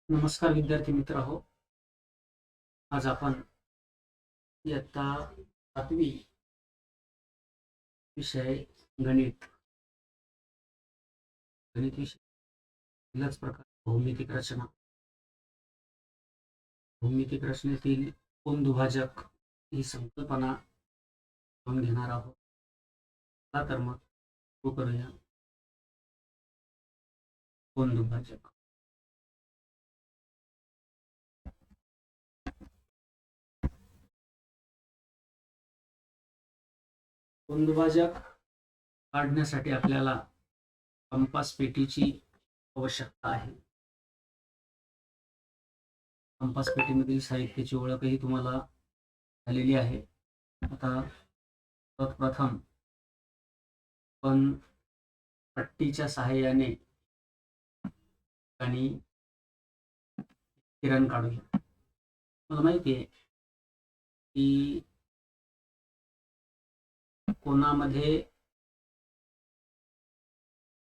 नमस्कार विद्यार्थी मित्र हो. आज आपण इयत्ता 7वी विषय गणित गणित विषय पहिलाच प्रकार भौमितिक रचना. भौमितिक रचनेतील कोन दुभाजक ही संकल्पना आपण घेणार आहोत. चला तर मग सुरू करूया. कोन दुभाजक. कोन दुभाजक काढण्यासाठी आपल्याला कंपास पेटीची आवश्यकता आहे. कंपास पेटीमधील साहित्याची ओळखही तुम्हाला झालेली आहे. आता सर्वप्रथम आपण पट्टीच्या सहाय्याने आणि किरण काढूया. मला माहिती आहे की कोनामध्ये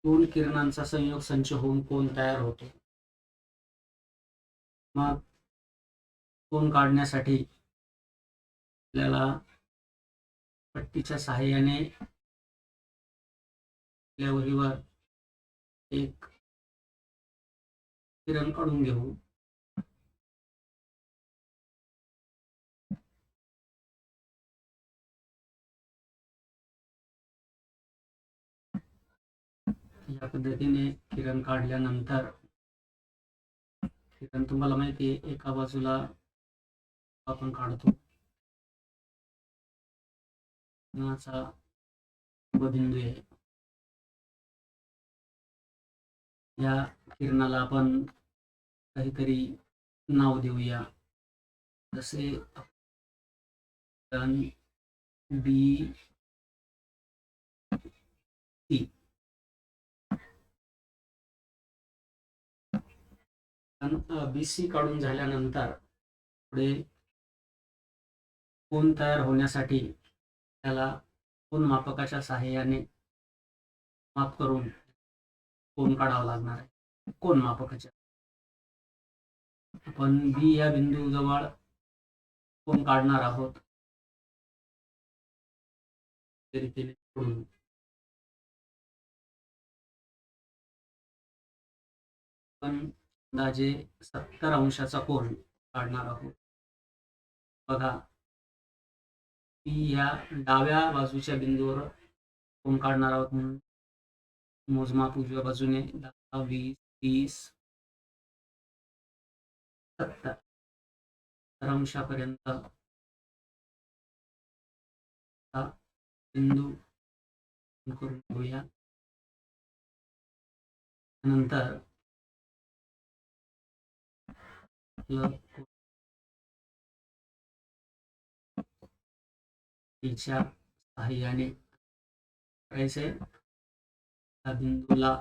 दोन किरणांचा संयोग संच होऊन कोन तयार होतो. मग कोन काढण्यासाठी आपल्याला पट्टीच्या सहाय्याने आपल्या वहीवर एक किरण काढून घेऊ. या पद्धतीने किरण काढल्यानंतर किरण तुम्हाला माहिती आहे एका बाजूला आपण काढतो. किरणाचा बिंदू आहे. या किरणाला आपण काहीतरी नाव देऊया. जसे बी सी. BC काढून झाल्यानंतर पुढे कोन तयार होण्यासाठी त्याला कोन मापकाच्या सहाय्याने माप करून कोन काढावा लागणार आहे. कोन मापकाच्या आपण बी या बिंदू जवळ कोन काढणार आहोत. रीतीने आपण अंदाजे 70 अंशाचा कोन काढणार आहोत. बघा, या डाव्या बाजूच्या बिंदूवर कोन काढणार आहोत म्हणून मोजमाप उजव्या बाजूने 10, 20, 30, 70 अंशापर्यंत बिंदू करून घेऊया. नंतर तिच्या सहाय्याने करायचे त्या बिंदूला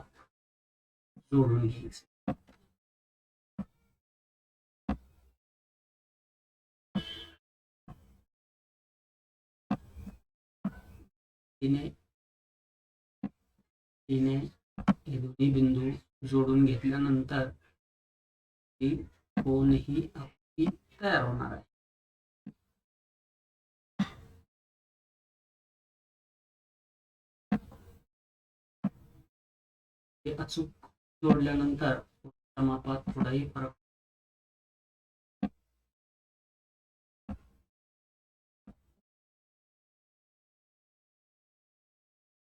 जोडून घ्यायचे. तिने हे दोन्ही बिंदू जोडून घेतल्यानंतर कोनही आपली तयार होणार आहे. हे अचूक जोडल्यानंतर मापात थोडाही फरक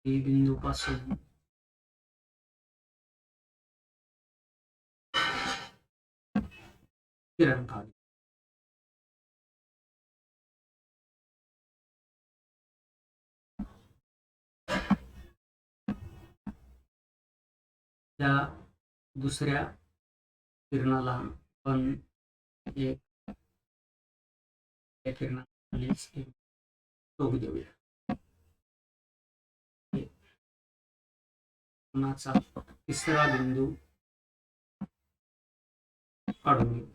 बिंदू पासून किरण काढू. त्या दुसऱ्या किरणाला आपण एक किरणाने टोक देऊया. कोनाचा तिसरा बिंदू काढून घेऊ.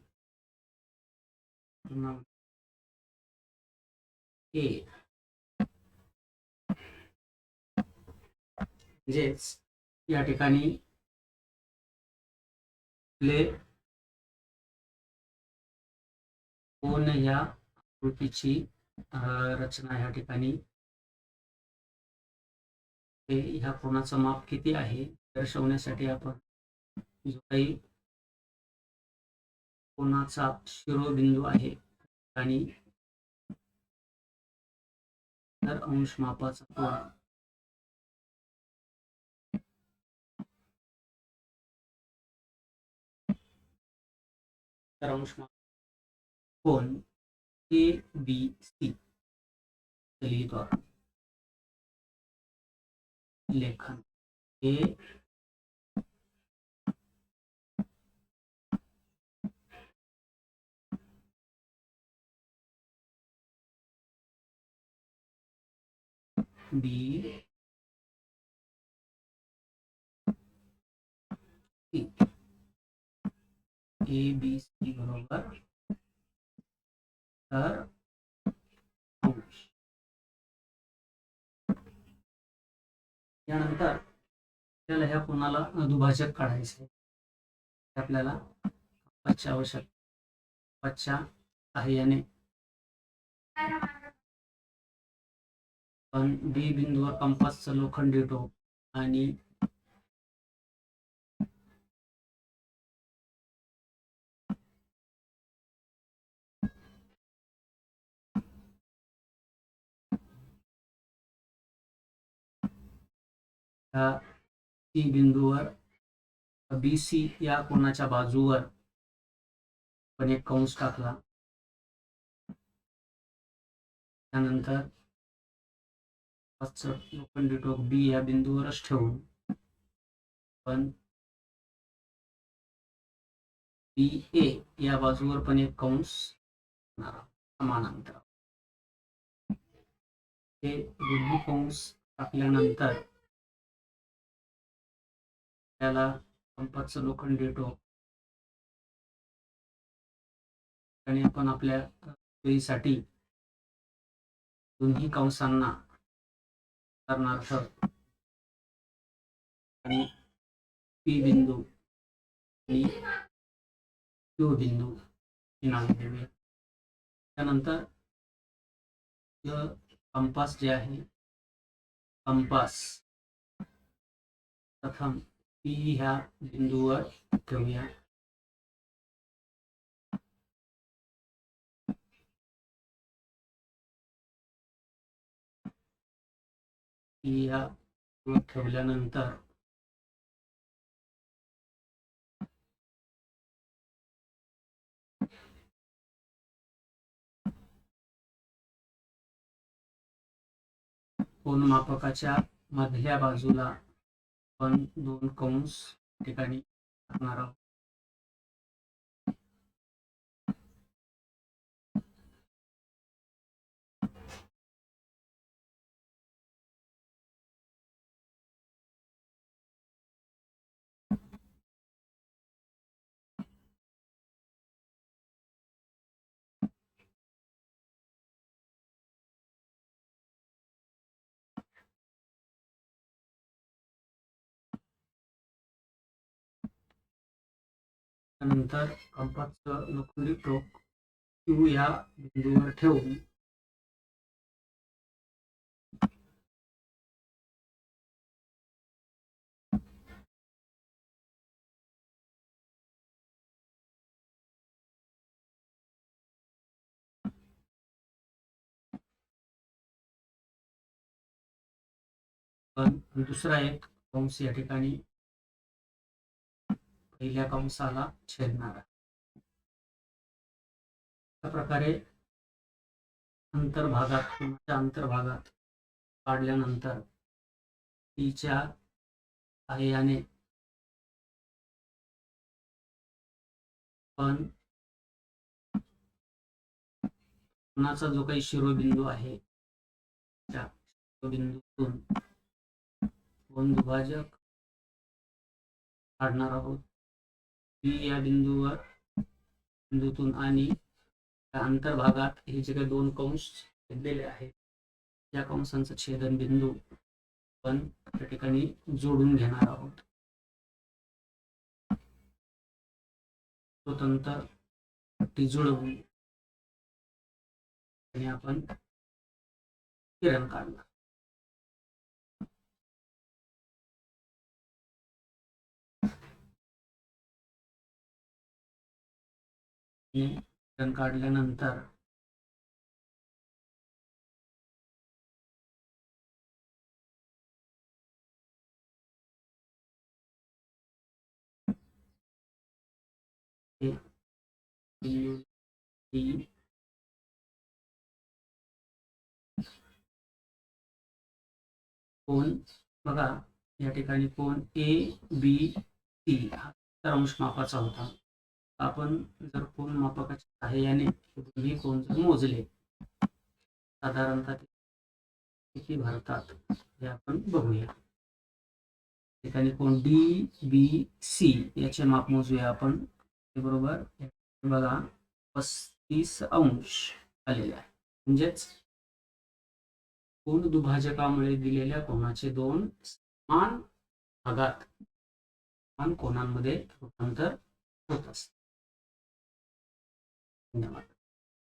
म्हणजेच या ठिकाणी कोन या आकृतीची रचना या ठिकाणी ह्या कोनाचं माप किती आहे दर्शवण्यासाठी आपण जो काही कोनाचा शिरोबिंदू आहे आणि तर अंश मापाचा कोन तर अंश माप कोन ABC लिहितो आपण लेखन ए बी सी ABC बरोबर तर अंश यानंतर आपल्याला ह्या कोनाला दुभाजक काढायचे आहे आपल्याला कंपासची आवश्यकता कंपासच्या साहाय्याने पण बी बिंदूवर कंपासचं लोखंडी टोक आणि सी बिंदूवर BC या कोनाच्या बाजूवर पण एक कंस टाकला त्यानंतर लोखंडी टोक बी या बिंदूवरच ठेवून पण BA या बाजूवर पण एक कंस समानांतर हे दोन्ही कंस टाकल्यानंतर त्याला कंपासचं लोखंडी टोक आणि आपण आपल्या सोयीसाठी दोन्ही कंसांना उदाहरणार्थ आणि पी बिंदू आणि क्यू बिंदू ही नावे देऊया त्यानंतर कंपास जे आहे कंपास प्रथम पी ह्या बिंदूवर ठेवूया पी ह्या ठेवल्यानंतर कोन मापकाच्या मधल्या बाजूला आपण दोन कंस ठिकाणी टाकणार आहोत त्यानंतर कंपासचं लोखंडी टोक क्यू या बिंदूवर ठेवून पण दुसरा एक कंस या ठिकाणी पहिल्या कंसाला छेदणार आहे अशा प्रकारे अंतर्भागात काढल्यानंतर टीच्या साहाय्याने पण कोनाचा जो काही शिरोबिंदू आहे त्या शिरोबिंदूतून कोन दुभाजक काढणार आहोत बी या बिंदूतून आणि अंतर्भागात हे जे काही दोन कंस छेदलेले आहेत या कंसांचं छेदन बिंदू आपण त्या ठिकाणी जोडून घेणार आहोत स्वतंत्र पट्टी जुळवून आणि आपण किरण काढणार. किरण काढल्यानंतर कोण बघा, या ठिकाणी कोण ABC हा अंश मापाचा होता. आपण जर कोण मापकाच्या सहाय्याने दोन्ही कोण जर मोजले, साधारणतः किती भरतात हे आपण बघूया. ठिकाणी कोण DBC याचे माप मोजूया आपण. बरोबर बघा 35 अंश आलेले आहे. म्हणजेच कोन दुभाजकामुळे दिलेल्या कोनाचे दोन समान भागात समान कोनांमध्ये रूपांतर होत असते. धन्यवाद.